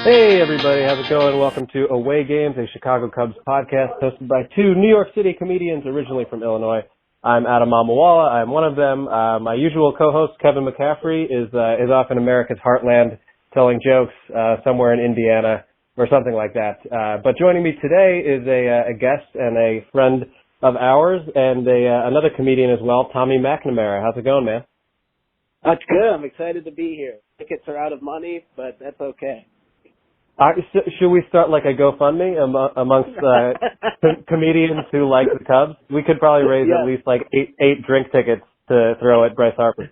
Hey everybody, how's it going? Welcome to Away Games, a Chicago Cubs podcast hosted by two New York City comedians originally from Illinois. I'm Adam Mamawala. I'm one of them. My usual co-host, Kevin McCaffrey, is off in America's heartland telling jokes somewhere in Indiana or something like that. But joining me today is a guest and a friend of ours and another comedian as well, Tommy McNamara. How's it going, man? That's good. I'm excited to be here. Tickets are out of money, but that's okay. Should we start like a GoFundMe amongst comedians who like the Cubs? We could probably raise at least like eight drink tickets to throw at Bryce Harper.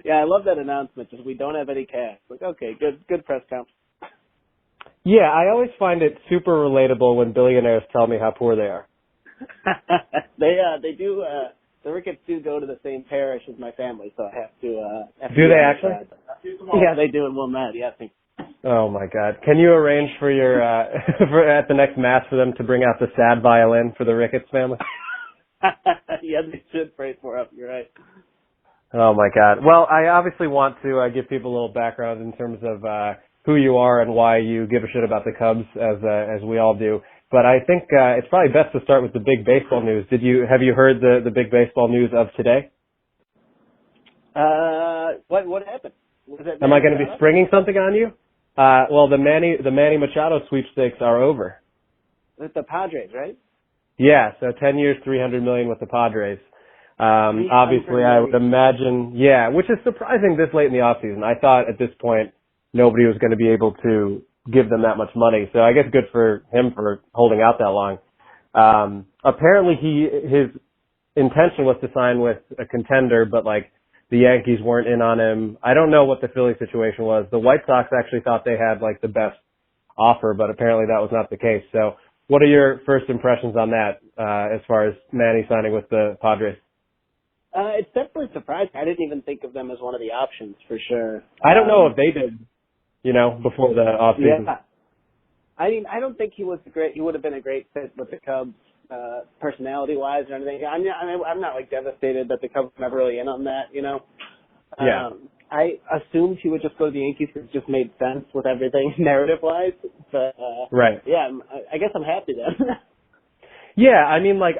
Yeah, I love that announcement. Just we don't have any cash. Like, okay, good press conference. Yeah, I always find it super relatable when billionaires tell me how poor they are. They do. The Ricketts do go to the same parish as my family, so I have to. Do they actually? Yeah, they do in Wilmette. Yeah, I think. Oh my God! Can you arrange for your for at the next mass for them to bring out the sad violin for the Ricketts family? Yeah, they should pray for us. You're right. Oh my God! Well, I obviously want to give people a little background in terms of who you are and why you give a shit about the Cubs, as we all do. But I think it's probably best to start with the big baseball news. Have you heard the big baseball news of today? What happened? Am I going to be springing something on you? Well, the Manny Machado sweepstakes are over. With the Padres, right? Yeah, so 10 years, $300 million with the Padres. Obviously, I would imagine, which is surprising this late in the offseason. I thought at this point nobody was going to be able to give them that much money. So I guess good for him for holding out that long. Apparently his intention was to sign with a contender, but like the Yankees weren't in on him. I don't know what the Philly situation was. The White Sox actually thought they had like the best offer, but apparently that was not the case. So what are your first impressions on that, as far as Manny signing with the Padres? It's definitely surprising. I didn't even think of them as one of the options for sure. I don't know if they did. Before the offseason. Yeah. I mean, I don't think he would have been a great fit with the Cubs, personality-wise or anything. I'm not like devastated that the Cubs were never really in on that, Yeah. I assumed he would just go to the Yankees because it just made sense with everything narrative-wise. But, right. Yeah, I guess I'm happy then. Yeah, I mean, like,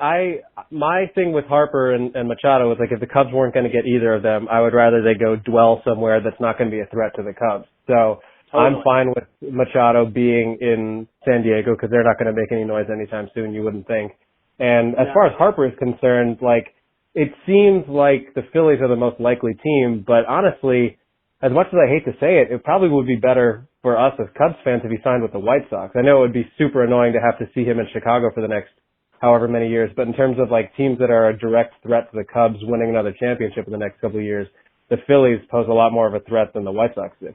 my thing with Harper and Machado was, like, if the Cubs weren't going to get either of them, I would rather they go dwell somewhere that's not going to be a threat to the Cubs. So I'm fine with Machado being in San Diego because they're not going to make any noise anytime soon, you wouldn't think. And as far as Harper is concerned, like, it seems like the Phillies are the most likely team, but honestly, as much as I hate to say it, it probably would be better for us as Cubs fans if he signed with the White Sox. I know it would be super annoying to have to see him in Chicago for the next however many years, but in terms of like teams that are a direct threat to the Cubs winning another championship in the next couple of years, the Phillies pose a lot more of a threat than the White Sox do.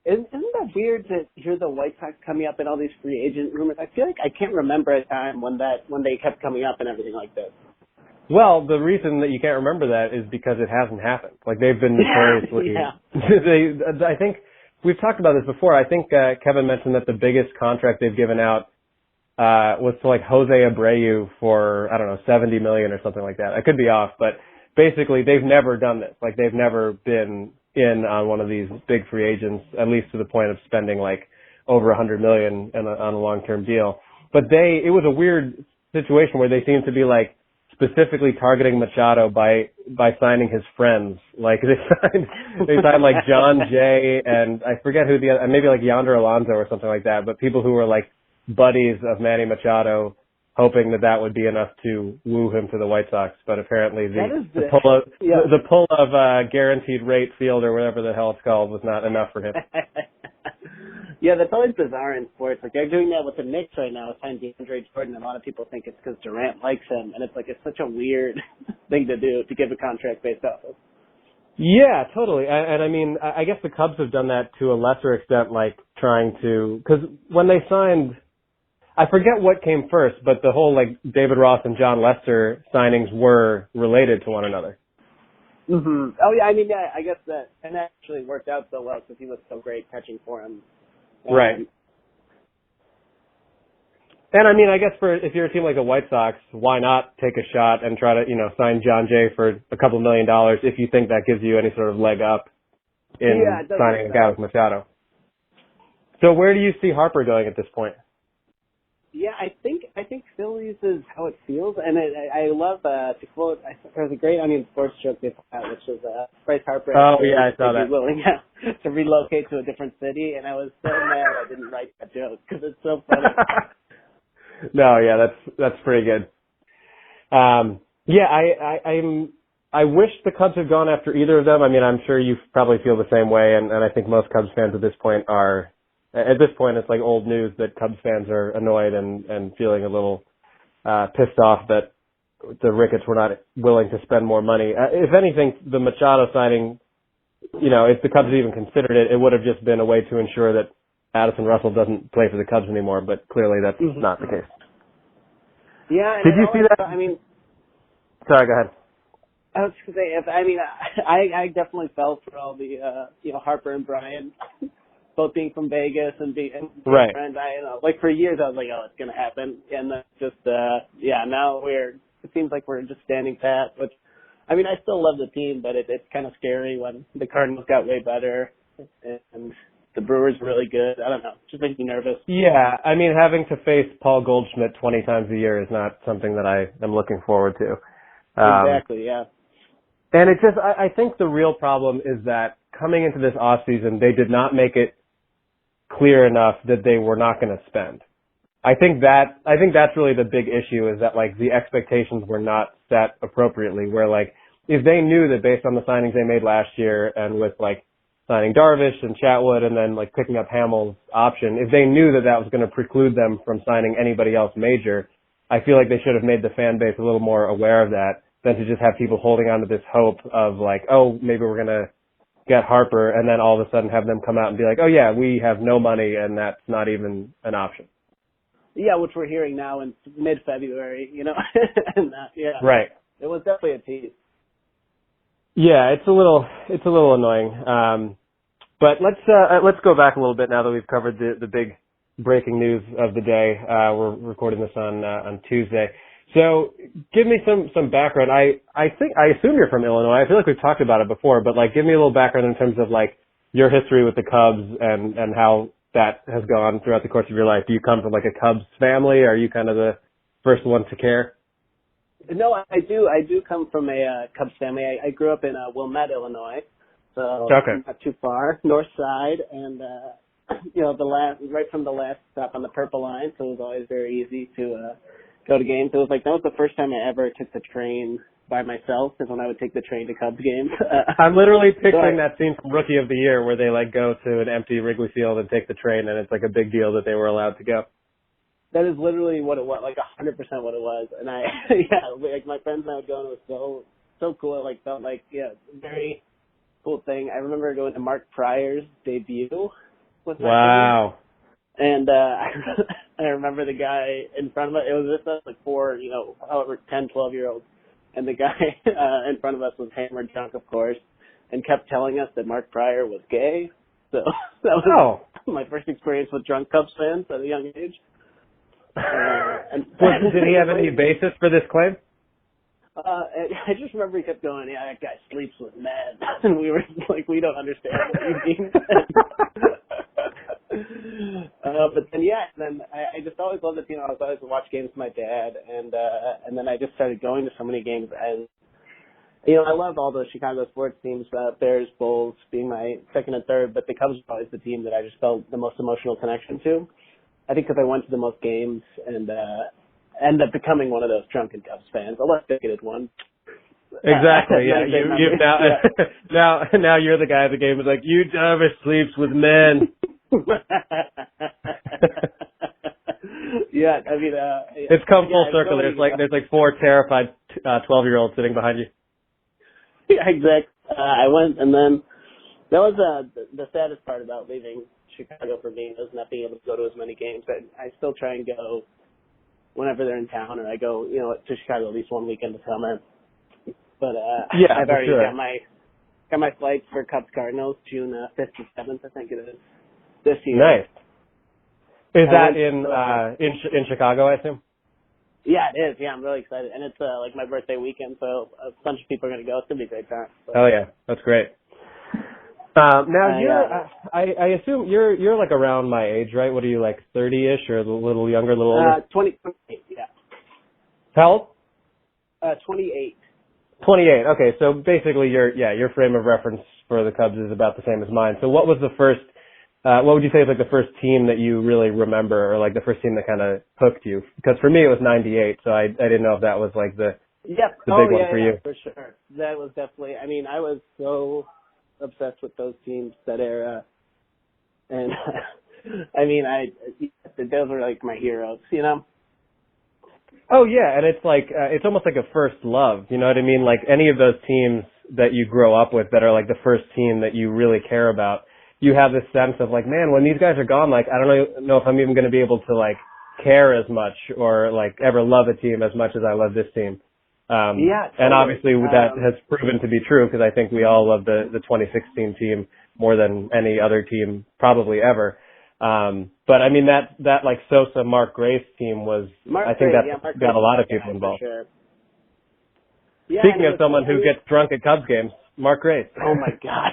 Isn't that weird to hear the White Sox coming up in all these free agent rumors? I feel like I can't remember a time when they kept coming up and everything like this. Well, the reason that you can't remember that is because it hasn't happened. Like they've been notoriously. I think we've talked about this before. I think Kevin mentioned that the biggest contract they've given out was to like Jose Abreu for, I don't know, $70 million or something like that. I could be off, but basically they've never done this. Like they've never been in on one of these big free agents, at least to the point of spending like over $100 million on a long-term deal. But it was a weird situation where they seemed to be like specifically targeting Machado by signing his friends. Like they signed like John Jay and I forget who maybe like Yonder Alonso or something like that, but people who were like buddies of Manny Machado, hoping that would be enough to woo him to the White Sox. But apparently the pull of guaranteed rate field or whatever the hell it's called was not enough for him. Yeah, that's always bizarre in sports. Like they're doing that with the Knicks right now, signing DeAndre Jordan. And a lot of people think it's because Durant likes him, and it's such a weird thing to do to give a contract based off of. Yeah, totally. And I mean, I guess the Cubs have done that to a lesser extent, like trying to, because when they signed, I forget what came first, but the whole like David Ross and John Lester signings were related to one another. Mm-hmm. Oh yeah, I mean, yeah, I guess that actually worked out so well because he was so great catching for him. Right. And I mean, I guess if you're a team like the White Sox, why not take a shot and try to, sign John Jay for a couple $1 million if you think that gives you any sort of leg up in signing a guy with Machado. So where do you see Harper going at this point? Yeah, I think Phillies is how it feels, and I love to quote. There's a great Onion Sports joke they put out, which was Bryce Harper. Oh yeah, I saw that. Willing to relocate to a different city, and I was so mad I didn't write that joke because it's so funny. No, yeah, that's pretty good. Yeah, I wish the Cubs had gone after either of them. I mean, I'm sure you probably feel the same way, and I think most Cubs fans at this point are. At this point, it's like old news that Cubs fans are annoyed and feeling a little pissed off that the Ricketts were not willing to spend more money. If anything, the Machado signing, if the Cubs even considered it, it would have just been a way to ensure that Addison Russell doesn't play for the Cubs anymore, but clearly that's not the case. Yeah. Did you see that? I mean, sorry, go ahead. I was going to say, I definitely fell for all the, Harper and Brian both being from Vegas and being right. friends. Like for years I was like, oh, it's going to happen. And then just, now it seems like we're just standing pat, which, I still love the team, but it's kind of scary when the Cardinals got way better and the Brewers really good. I don't know. Just makes me nervous. Yeah. Having to face Paul Goldschmidt 20 times a year is not something that I am looking forward to. Exactly. Yeah. And it just, I think the real problem is that coming into this offseason, they did not make it clear enough that they were not going to spend. I think that's really the big issue is that like the expectations were not set appropriately where like if they knew that based on the signings they made last year and with like signing Darvish and Chatwood and then like picking up Hamill's option, if they knew that that was going to preclude them from signing anybody else major, I feel like they should have made the fan base a little more aware of that than to just have people holding on to this hope of like, oh, maybe we're going to get Harper and then all of a sudden have them come out and be like, oh yeah, we have no money and that's not even an option. Yeah, which we're hearing now in mid-February, and right. It was definitely a tease. Yeah, it's a little annoying. But let's go back a little bit now that we've covered the big breaking news of the day. We're recording this on Tuesday. So give me some background. I assume you're from Illinois. I feel like we've talked about it before, but like give me a little background in terms of like your history with the Cubs and how that has gone throughout the course of your life. Do you come from like a Cubs family? Are you kind of the first one to care? No, I do. I do come from a Cubs family. I grew up in Wilmette, Illinois, so not too far, north side, and right from the last stop on the Purple Line, so it was always very easy to go to games. It was like that was the first time I ever took the train by myself, is when I would take the train to Cubs games. I'm literally picturing that scene from Rookie of the Year where they like go to an empty Wrigley Field and take the train, and it's like a big deal that they were allowed to go. That is literally what it was, like 100% what it was. And like my friends and I would go, and it was so cool. It like felt like very cool thing. I remember going to Mark Pryor's debut with my wow. Friends. And I remember the guy in front of us. It was just us, like 4, 10, 12-year-olds. And the guy in front of us was hammered drunk, of course, and kept telling us that Mark Pryor was gay. So that was my first experience with drunk Cubs fans at a young age. Did he have any basis for this claim? I just remember he kept going, yeah, that guy sleeps with men. And we were like, we don't understand what you mean. But then, I just always loved the team. I was always watch games with my dad, and then I just started going to so many games. And, I love all the Chicago sports teams, Bears, Bulls being my second and third, but the Cubs were always the team that I just felt the most emotional connection to. I think because I went to the most games and ended up becoming one of those drunken Cubs fans, a less bigoted one. Exactly. Yeah. You now you're the guy at the game who's like, you Darvish sleeps with men. Yeah. It's come full circle. There's like 4 terrified 12-year-olds sitting behind you. Yeah, exactly. I went, and then that was the saddest part about leaving Chicago for me, was not being able to go to as many games. I still try and go whenever they're in town, and I go, to Chicago at least one weekend a summer. But I've already got my flights for Cubs Cardinals June 5th and 7th, I think it is, this year. Nice. Is that in Chicago, I assume? Yeah, it is. Yeah, I'm really excited, and it's like my birthday weekend, so a bunch of people are going to go. It's going to be a great time. So. Oh yeah, that's great. Now I assume you're like around my age, right? What are you, like 30-ish or a little younger, a little older? 28, yeah. How old? 28. 28. Okay, so basically your frame of reference for the Cubs is about the same as mine. So what was the first? What would you say is like the first team that you really remember, or like the first team that kind of hooked you? Because for me it was '98, so I didn't know if that was like the big one for you. For sure. That was definitely. I mean, I was so obsessed with those teams that era, and I mean, those were like my heroes, you know. Oh yeah, and it's like it's almost like a first love, you know what I mean? Like any of those teams that you grow up with that are like the first team that you really care about, you have this sense of like, man, when these guys are gone, like I don't know if I'm even going to be able to like care as much or like ever love a team as much as I love this team. Totally. And obviously that has proven to be true because I think we all love the 2016 team more than any other team probably ever. But I mean that like Sosa, Mark Grace team was, I think that got a lot of people involved. Sure. Yeah, speaking of someone who gets drunk at Cubs games, Mark Grace. Oh my God.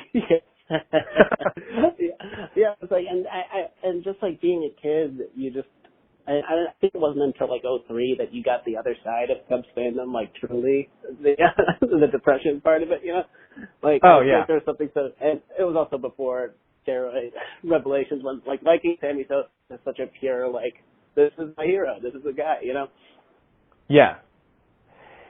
Yeah, it's like, and just like being a kid, you just, I think it wasn't until like '03 that you got the other side of Cubs fandom, like truly, the depression part of it, you know? Like, like there was something so, and it was also before steroid revelations when, like, liking Sammy Sosa is such a pure, like, this is my hero, this is the guy, you know? Yeah.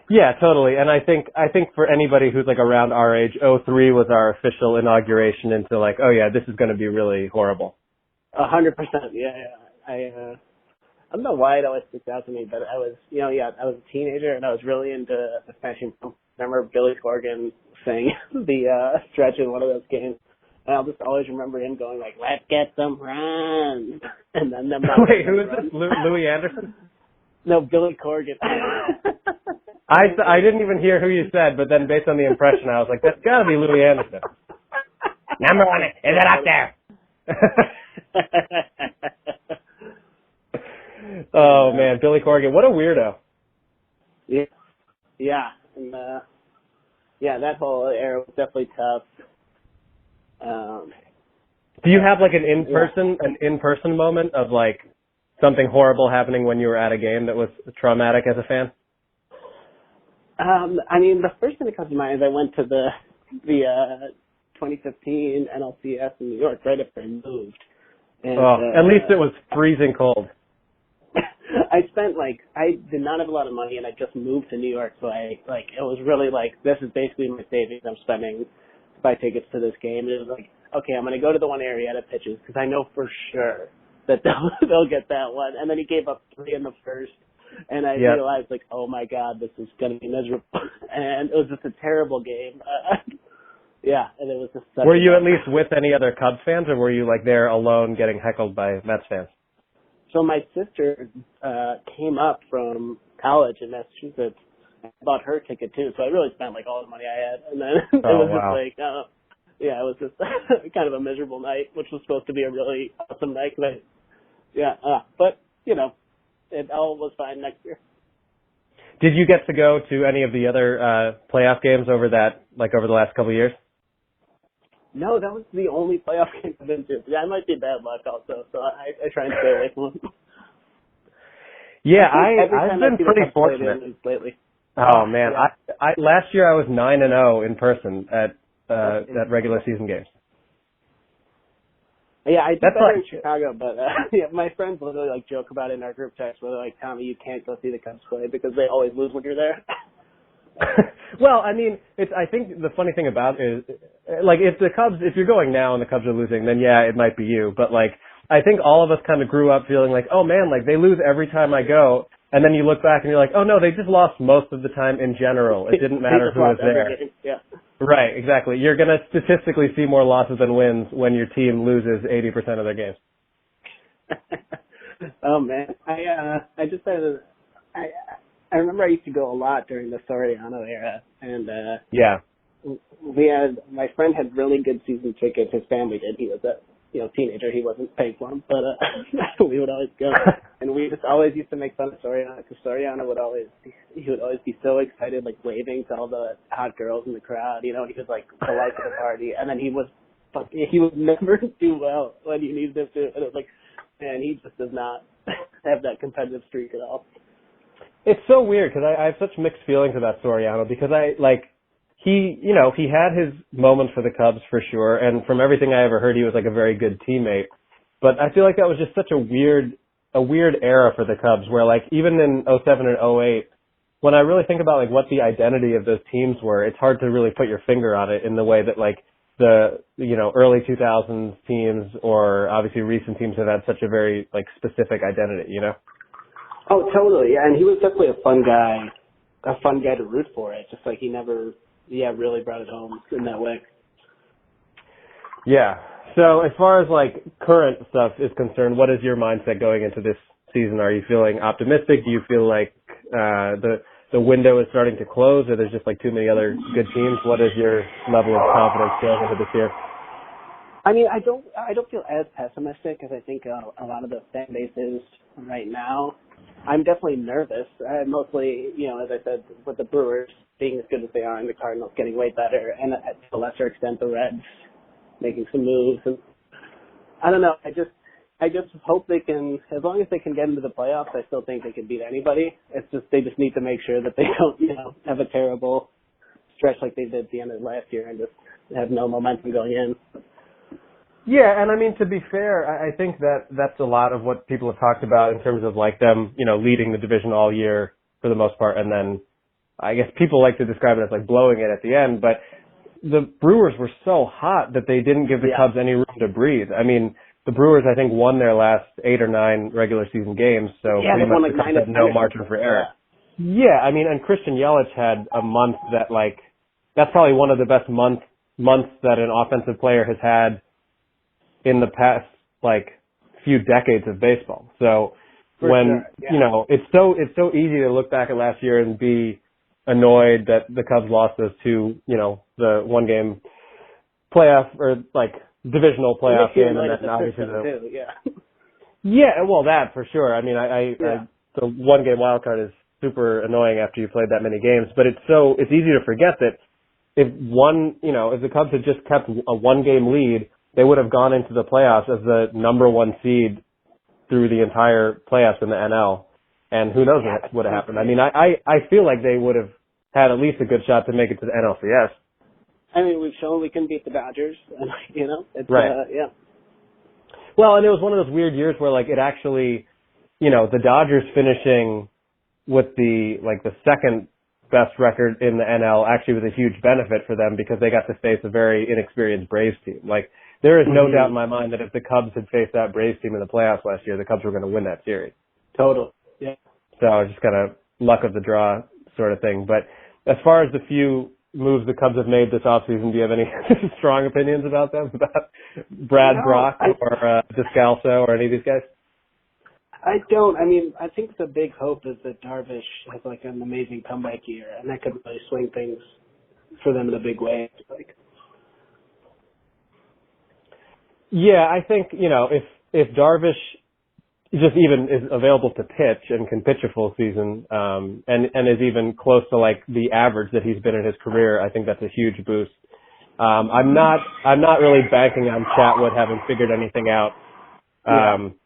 Yeah, totally. And I think for anybody who's like around our age, '03 was our official inauguration into like, oh yeah, this is going to be really horrible. 100%. Yeah. I don't know why it always sticks out to me, but I was, I was a teenager and I was really into the Smashing Pumpkins. I remember Billy Corgan sang the stretch in one of those games. And I'll just always remember him going like, "Let's get some runs," and then them. Wait, who is this? Louis Anderson? No, Billy Corgan. I didn't even hear who you said, but then based on the impression, I was like, that's got to be Louis Anderson. Number one, is it up there? Oh man, Billy Corgan, what a weirdo. Yeah, and that whole era was definitely tough. Do you have like an in-person moment of like something horrible happening when you were at a game that was traumatic as a fan? I mean, the first thing that comes to mind is I went to the 2015 NLCS in New York right after I moved. And, at least it was freezing cold. I did not have a lot of money and I just moved to New York, so it was really like, this is basically my savings I'm spending to buy tickets to this game. And it was like, okay, I'm going to go to the one Arrieta pitches because I know for sure that they'll get that one. And then he gave up 3 in the first. And I realized, like, oh my God, this is going to be miserable. And it was just a terrible game. And it was just such Were you at least with any other Cubs fans, or were you, like, there alone getting heckled by Mets fans? So my sister came up from college in Massachusetts. I bought her ticket, too. So I really spent, like, all the money I had. And then it was just like, it was just kind of a miserable night, which was supposed to be a really awesome night. But, it all was fine next year. Did you get to go to any of the other playoff games over the last couple of years? No, that was the only playoff game I've been to. Yeah, I might be bad luck also, so I try and stay away from them. Yeah, I've been pretty fortunate lately. Oh man, I last year I was 9-0 in person at regular season games. Yeah, I did better in Chicago, but my friends literally joke about it in our group text where they're like, Tommy, you can't go see the Cubs play because they always lose when you're there. Well, I mean, I think the funny thing about it is, like, if you're going now and the Cubs are losing, then yeah, it might be you. But like, I think all of us kind of grew up feeling like, oh man, like they lose every time I go. And then you look back and you're like, oh no, they just lost most of the time in general. It didn't matter who was there. Yeah. Right, exactly. You're going to statistically see more losses than wins when your team loses 80% of their games. Oh man, I just had I remember I used to go a lot during the Soriano era, and my friend had really good season tickets. His family did. He was a teenager. He wasn't paying for them, but we would always go, and we just always used to make fun of Soriano because Soriano would always be so excited, like waving to all the hot girls in the crowd. He was like the life of the party, and then he was he would never do well when you needed him to. And it's like, man, he just does not have that competitive streak at all. It's so weird because I have such mixed feelings about Soriano because he had his moments for the Cubs for sure, and from everything I ever heard, he was like a very good teammate. But I feel like that was just such a weird era for the Cubs where like even in '07 and '08, when I really think about like what the identity of those teams were, it's hard to really put your finger on it in the way that like the, early 2000s teams or obviously recent teams have had such a very like specific identity, Oh, totally. Yeah, and he was definitely a fun guy to root for. It just like he never, really brought it home in that way. Yeah. So as far as like current stuff is concerned, what is your mindset going into this season? Are you feeling optimistic? Do you feel like the window is starting to close, or there's just like too many other good teams? What is your level of confidence going into this year? I mean, I don't feel as pessimistic as I think a lot of the fan base is right now. I'm definitely nervous. Mostly, as I said, with the Brewers being as good as they are and the Cardinals getting way better, and to a lesser extent the Reds making some moves. And I don't know. I just hope they can, as long as they can get into the playoffs, I still think they can beat anybody. It's just they just need to make sure that they don't, have a terrible stretch like they did at the end of last year and just have no momentum going in. Yeah, and I mean, to be fair, I think that's a lot of what people have talked about in terms of like them, leading the division all year for the most part, and then I guess people like to describe it as like blowing it at the end, but the Brewers were so hot that they didn't give the Cubs any room to breathe. I mean, the Brewers, I think, won their last 8 or 9 regular season games, so pretty much the Cubs had no margin for error. Yeah, I mean, and Christian Yelich had a month that that's probably one of the best months that an offensive player has had in the past, few decades of baseball. So it's so easy to look back at last year and be annoyed that the Cubs lost those 2, the one game playoff or divisional playoff game, and then obviously well, that for sure. I mean, the one game wild card is super annoying after you played that many games, but it's easy to forget that if the Cubs had just kept a one game lead, they would have gone into the playoffs as the number 1 seed through the entire playoffs in the NL. And who knows what would have happened. I mean, I feel like they would have had at least a good shot to make it to the NLCS. I mean, we've shown we can beat the Dodgers, and, it's, right. Well, and it was one of those weird years where, it actually, the Dodgers finishing with the second best record in the NL actually was a huge benefit for them because they got to face a very inexperienced Braves team. There is no doubt in my mind that if the Cubs had faced that Braves team in the playoffs last year, the Cubs were going to win that series. Total. Yeah. So just kind of luck of the draw sort of thing. But as far as the few moves the Cubs have made this offseason, do you have any strong opinions about them, about Brad Brock or Descalso or any of these guys? I don't. I mean, I think the big hope is that Darvish has an amazing comeback year, and that could really swing things for them in a big way. Yeah, I think, if Darvish just even is available to pitch and can pitch a full season, and is even close to the average that he's been in his career, I think that's a huge boost. I'm not really banking on Chatwood having figured anything out.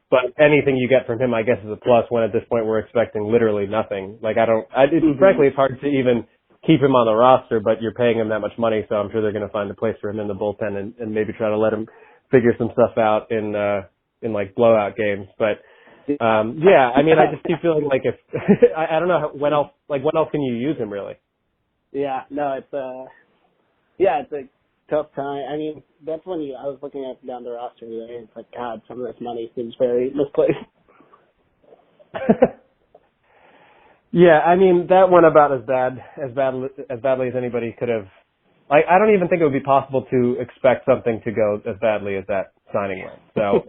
But anything you get from him, I guess, is a plus when at this point we're expecting literally nothing. Frankly, it's hard to even keep him on the roster, but you're paying him that much money, so I'm sure they're going to find a place for him in the bullpen and maybe try to let him figure some stuff out in blowout games. But, I mean, I just keep feeling if, I don't know when else can you use him really? Yeah, no, it's a tough time. I mean, that's when I was looking at down the roster today, and it's God, some of this money seems very misplaced. Yeah, I mean, that went about as badly as anybody could have. I don't even think it would be possible to expect something to go as badly as that signing went. So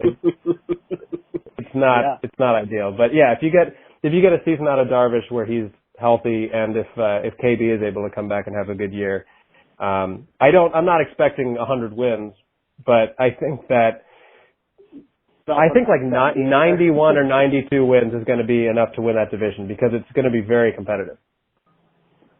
it's not ideal. But yeah, if you get a season out of Darvish where he's healthy and if KB is able to come back and have a good year, I'm not expecting 100 wins, but I think 91 or 92 wins is going to be enough to win that division because it's going to be very competitive.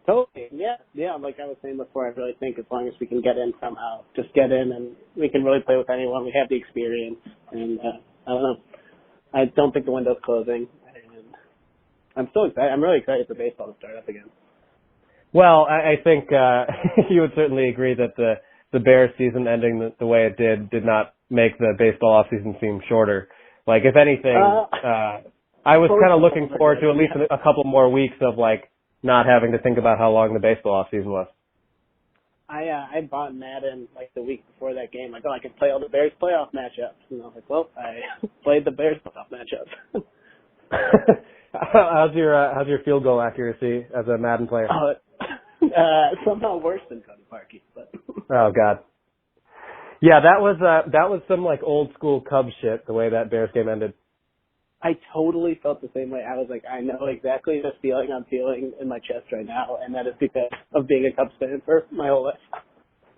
Totally. Yeah. Like I was saying before, I really think as long as we can get in somehow, just get in and we can really play with anyone. We have the experience, and I don't know. I don't think the window's closing, and I'm so excited. I'm really excited for baseball to start up again. Well, I think you would certainly agree that the Bears season ending the way it did not make the baseball offseason seem shorter. Like, if anything, I was kind of looking forward to at least a couple more weeks of like not having to think about how long the baseball offseason was. I bought Madden like the week before that game. I thought I could play all the Bears playoff matchups, and I was like, well, I played the Bears playoff matchups. How's your field goal accuracy as a Madden player? Somehow worse than Cody Parkey, but. Oh God. Yeah, that was some like old school Cubs shit. The way that Bears game ended. I totally felt the same way. I was like, I know exactly the feeling I'm feeling in my chest right now, and that is because of being a Cubs fan for my whole life.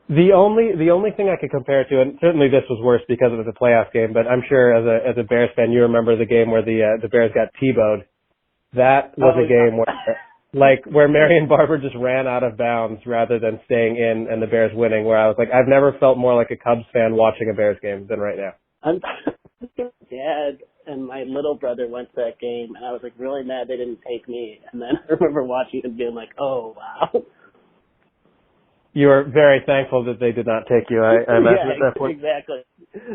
The only thing I could compare it to, and certainly this was worse because it was a playoff game, but I'm sure as a Bears fan you remember the game where the Bears got T-bowed. That was a game where Marion Barber just ran out of bounds rather than staying in and the Bears winning, where I was like, I've never felt more like a Cubs fan watching a Bears game than right now. Dad and my little brother went to that game, and I was like really mad they didn't take me. And then I remember watching it and being like, oh wow. You were very thankful that they did not take you. I imagine at that point. Exactly.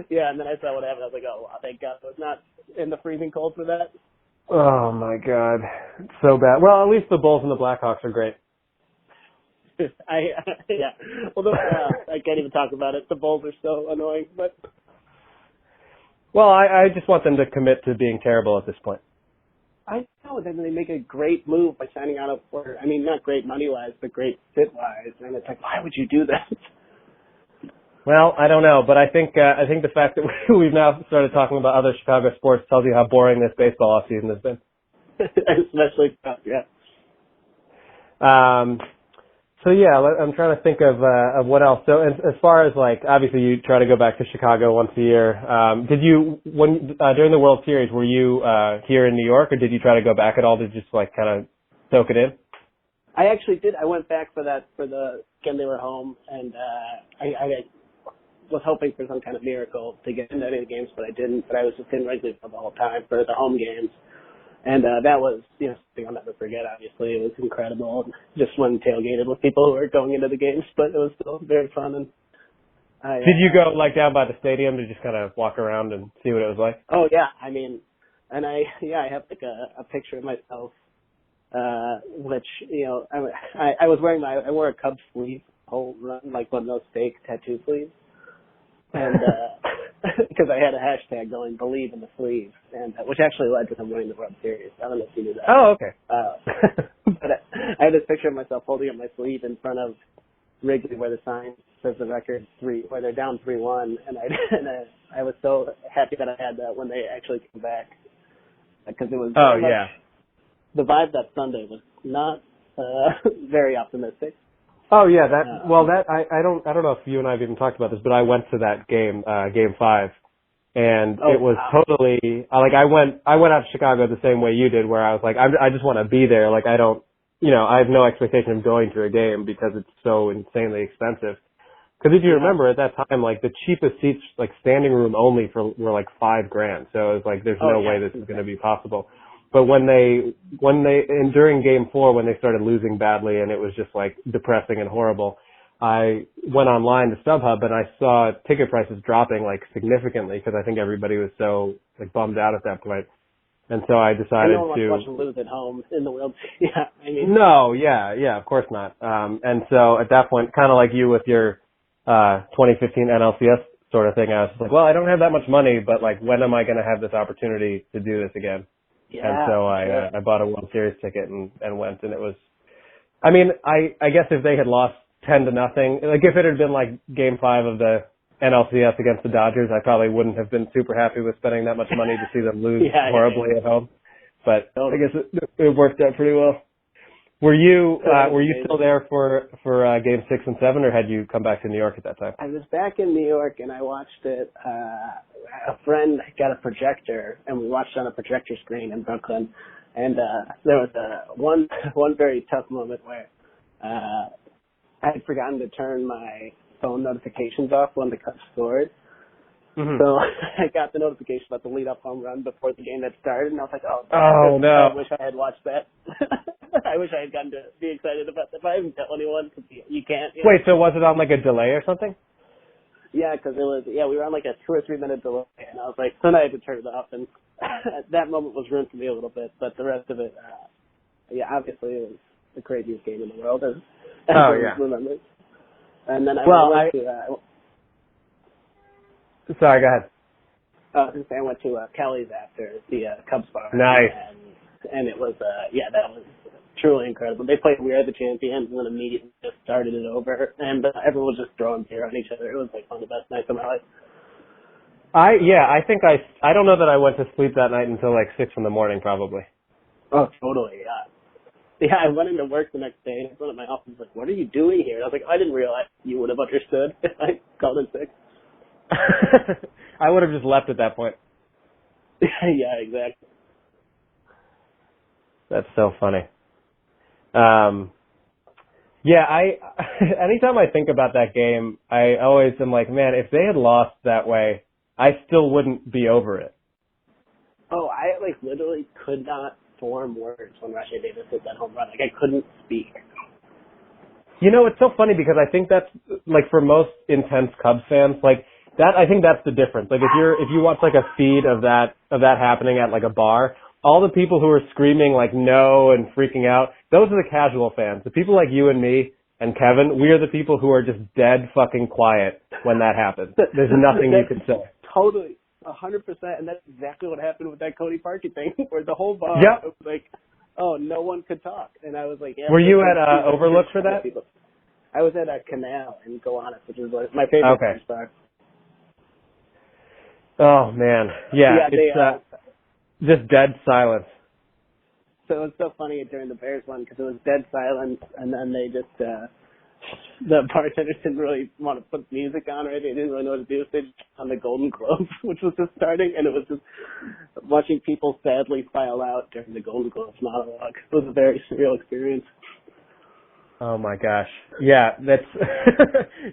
Yeah, and then I saw what happened. I was like, oh wow, thank God I was not in the freezing cold for that. Oh my God, it's so bad. Well, at least the Bulls and the Blackhawks are great. Yeah. Well, I can't even talk about it. The Bulls are so annoying, but. Well, I just want them to commit to being terrible at this point. I know, then they make a great move by signing out for, I mean, not great money-wise, but great fit-wise. And it's like, why would you do that? Well, I don't know, but I think the fact that we've now started talking about other Chicago sports tells you how boring this baseball offseason has been. Especially, yeah. So yeah, I'm trying to think of what else. So as far as like, obviously you try to go back to Chicago once a year. Did you, during the World Series, were you here in New York, or did you try to go back at all to just like kind of soak it in? I actually did. I went back for again, they were home, and I was hoping for some kind of miracle to get into any of the games, but I didn't. But I was just in Wrigley the whole time for the home games. And that was, something I'll never forget, obviously. It was incredible. Just went tailgated with people who were going into the games, but it was still very fun. And did you go, like, down by the stadium to just kind of walk around and see what it was like? Oh, yeah. I mean, and I have, like, a picture of myself, which, I was wearing I wore a Cubs sleeve whole run, like one of those fake tattoo sleeves. And because I had a hashtag going, believe in the sleeve, and which actually led to them winning the World Series. I don't know if you knew that. Oh, okay. But I had this picture of myself holding up my sleeve in front of Wrigley where the sign says the record where they're down 3-1, and I was so happy that I had that when they actually came back, because it was the vibe that Sunday was not very optimistic. Oh yeah, I don't know if you and I have even talked about this, but I went to that game, game 5, and it was totally like I went out to Chicago the same way you did, where I was like, I just want to be there. Like I don't, I have no expectation of going to a game because it's so insanely expensive. Because if you remember at that time, like the cheapest seats, like standing room only were like $5,000. So it was like, there's no way this is going to be possible. But during game 4, when they started losing badly and it was just like depressing and horrible, I went online to StubHub and I saw ticket prices dropping like significantly because I think everybody was so like bummed out at that point. And so I decided to. No one wants to lose at home in the World Series. Yeah, I mean. No, yeah, of course not. And so at that point, kind of like you with your 2015 NLCS sort of thing, I was just like, well, I don't have that much money, but like, when am I going to have this opportunity to do this again? Yeah, and so I bought a World Series ticket and went, and it was, I mean, I guess if they had lost 10-0, like if it had been like game 5 of the NLCS against the Dodgers, I probably wouldn't have been super happy with spending that much money to see them lose horribly at home. But I guess it worked out pretty well. Were you still there for game 6 and 7, or had you come back to New York at that time? I was back in New York and I watched it. A friend got a projector and we watched on a projector screen in Brooklyn. And there was one very tough moment where I had forgotten to turn my phone notifications off when the Cubs scored. Mm-hmm. So I got the notification about the lead-off home run before the game had started, and I was like, oh no. I wish I had watched that. I wish I had gotten to be excited about that. But I didn't tell anyone because you can't. You know? Wait, so was it on like a delay or something? Yeah, because we were on like a 2 or 3 minute delay, and I was like, then I had to turn it off, and that moment was ruined for me a little bit, but the rest of it, obviously it was the craziest game in the world, as everyone remembers. And then Sorry, go ahead. I went to Kelly's after the Cubs bar. Nice. And it was, that was truly incredible. They played We Are the Champions and then immediately just started it over, and everyone was just throwing beer on each other. It was like one of the best nights of my life. I think I don't know that I went to sleep that night until like 6 in the morning probably. Oh, totally, yeah. Yeah, I went into work the next day and someone at my office was like, what are you doing here? And I was like, I didn't realize you would have understood if I called in sick. I would have just left at that point. Yeah, exactly. That's so funny. Anytime I think about that game, I always am like, man, if they had lost that way, I still wouldn't be over it. Oh, I literally could not form words when Rashad Davis hit that home run. I couldn't speak. You know, it's so funny because I think that's for most intense Cubs fans, I think that's the difference. If you watch a feed of that happening at a bar, all the people who are screaming no and freaking out, those are the casual fans. The people like you and me and Kevin, we are the people who are just dead fucking quiet when that happens. There's nothing you can say. Totally, 100%, and that's exactly what happened with that Cody Parkey thing, where the whole bar was oh, no one could talk, and I was like, yeah. Were you at Overlook for that? I was at a Canal in Gowanus, which is my favorite bar. Oh man, it's just dead silence. So it was so funny during the Bears one because it was dead silence, and then they just the bartenders didn't really want to put music on, right? They didn't really know what to do. So they just on the Golden Globes, which was just starting, and it was just watching people sadly file out during the Golden Globes monologue. It was a very surreal experience. Oh my gosh, yeah, that's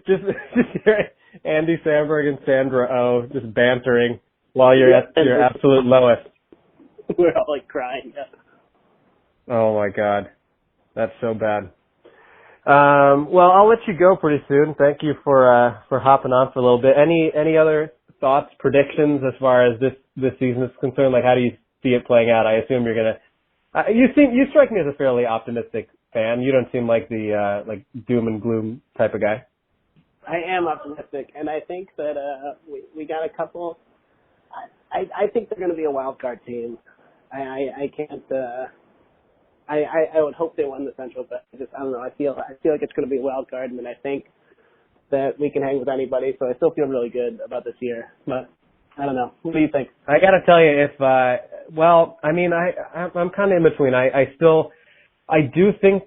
just Andy Samberg and Sandra Oh just bantering while you're at your absolute lowest. We're all crying. Yeah. Oh my God, that's so bad. Well, I'll let you go pretty soon. Thank you for hopping on for a little bit. Any other thoughts, predictions as far as this season is concerned? How do you see it playing out? I assume you're gonna. You strike me as a fairly optimistic fan. You don't seem like the doom and gloom type of guy. I am optimistic, and I think that we got a couple. I think they're going to be a wild card team. I can't. I would hope they won the Central, but I don't know. I feel like it's going to be a wild card, and I think that we can hang with anybody. So I still feel really good about this year. But I don't know. What do you think? I got to tell you, I'm kind of in between. I do think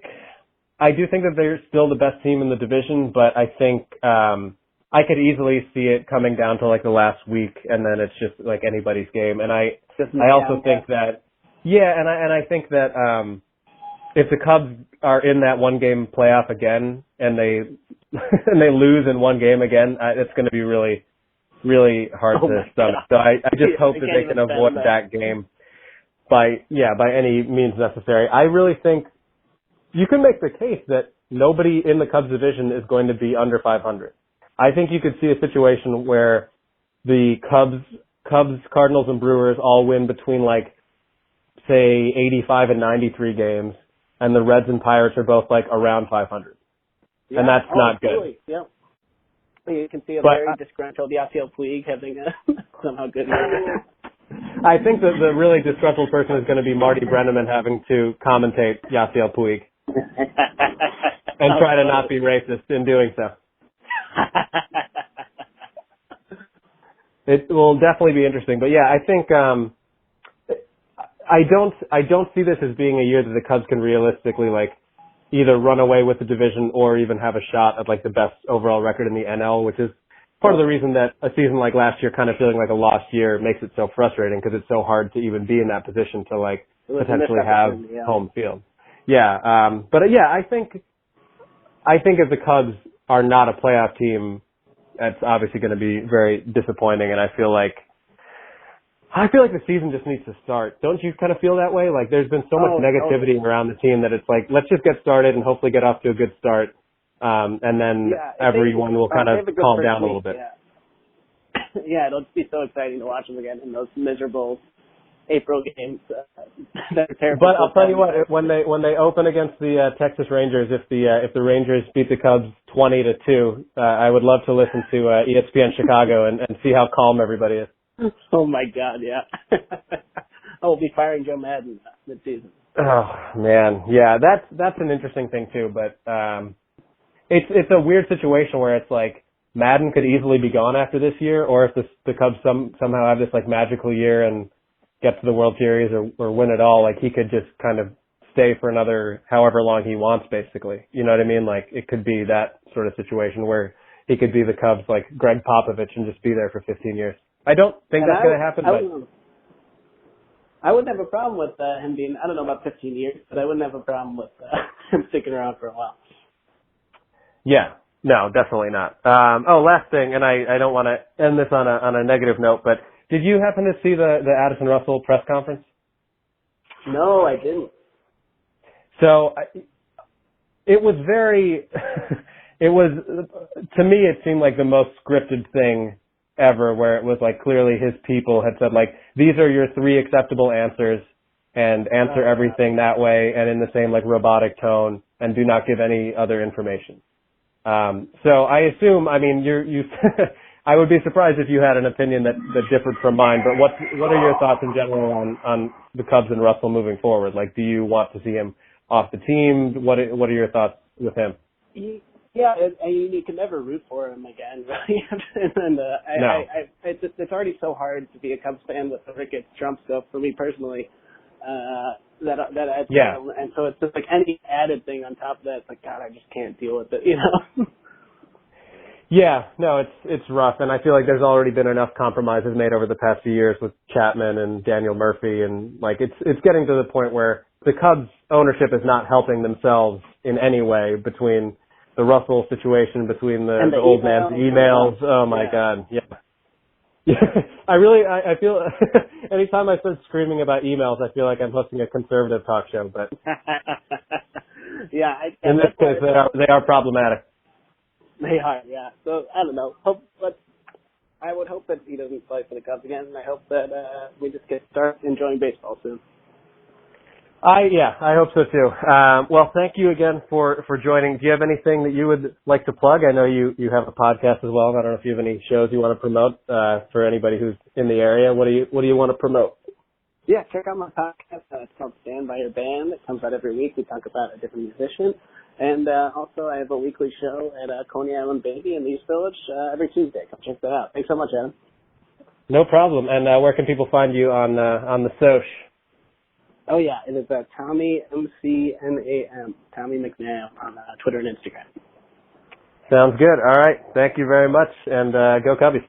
that they're still the best team in the division, but I think I could easily see it coming down to the last week, and then it's just anybody's game. And I also think that I think that if the Cubs are in that one game playoff again and they lose in one game again, it's going to be really, really hard to stomach. So I just hope that they can avoid that game by any means necessary. I really think you can make the case that nobody in the Cubs division is going to be under 500. I think you could see a situation where the Cubs, Cardinals, and Brewers all win between say 85 and 93 games, and the Reds and Pirates are both around 500. Yeah, and that's not good. Yeah. You can see a very disgruntled Yasiel Puig having somehow good year. I think that the really disgruntled person is going to be Marty Brenneman having to commentate Yasiel Puig and try to not be racist in doing so. It will definitely be interesting. But I think I don't see this as being a year that the Cubs can realistically either run away with the division or even have a shot at the best overall record in the NL, which is part of the reason that a season like last year kind of feeling like a lost year makes it so frustrating because it's so hard to even be in that position to potentially have home field. Yeah. I think I think if the Cubs are not a playoff team, that's obviously going to be very disappointing, and I feel like the season just needs to start. Don't you kind of feel that way? Like there's been so much negativity around the team that it's like, let's just get started and hopefully get off to a good start. And then everyone will kind of calm down a little bit. Yeah. Yeah, it'll be so exciting to watch them again in those miserable April games. That are terrible. But I'll tell you what, when they open against the Texas Rangers, if the Rangers beat the Cubs 20-2, I would love to listen to ESPN Chicago and see how calm everybody is. Oh my God, yeah. I will be firing Joe Madden mid-season. Oh man, yeah, that's an interesting thing too. But it's a weird situation where it's like Madden could easily be gone after this year, or if the Cubs somehow have this like magical year and get to the World Series or win it all, like he could just kind of stay for another however long he wants, basically. You know what I mean? Like it could be that sort of situation where he could be the Cubs like Greg Popovich and just be there for 15 years. I don't think that's going to happen, but I wouldn't have a problem with him being, I don't know about 15 years, but I wouldn't have a problem with him sticking around for a while. Yeah. No, definitely not. Last thing, and I don't want to end this on a negative note, but did you happen to see the Addison Russell press conference? No, I didn't. So it was very, to me it seemed like the most scripted thing ever, where it was like clearly his people had said like, these are your 3 acceptable answers and answer everything that way and in the same like robotic tone and do not give any other information. So I assume, I mean, you I would be surprised if you had an opinion that differed from mine, but what are your thoughts in general on the Cubs and Russell moving forward? Like, do you want to see him off the team? What are your thoughts with him? Yeah, you can never root for him again, really. And it's already so hard to be a Cubs fan with the Ricketts Trump stuff for me personally. And so it's just like any added thing on top of that, it's like, God, I just can't deal with it, you know? Yeah, no, it's rough, and I feel like there's already been enough compromises made over the past few years with Chapman and Daniel Murphy, and like it's getting to the point where the Cubs ownership is not helping themselves in any way between the Russell situation, between the old man's emails. Oh my God, yeah. I feel anytime I start screaming about emails, I feel like I'm hosting a conservative talk show. But yeah, in this case, they are problematic. They are, yeah. So I don't know. I would hope that he doesn't play for the Cubs again, and I hope that we just start enjoying baseball soon. I hope so too. Well, thank you again for joining. Do you have anything that you would like to plug? I know you have a podcast as well. I don't know if you have any shows you want to promote for anybody who's in the area. What do you want to promote? Yeah, check out my podcast. It's called Stand By Your Band. It comes out every week. We talk about a different musician. And also I have a weekly show at Coney Island Baby in the East Village every Tuesday. Come check that out. Thanks so much, Adam. No problem. And where can people find you on the Soch? Oh, yeah. It is Tommy, McNam, Tommy McNamara on Twitter and Instagram. Sounds good. All right. Thank you very much. And go Cubbies.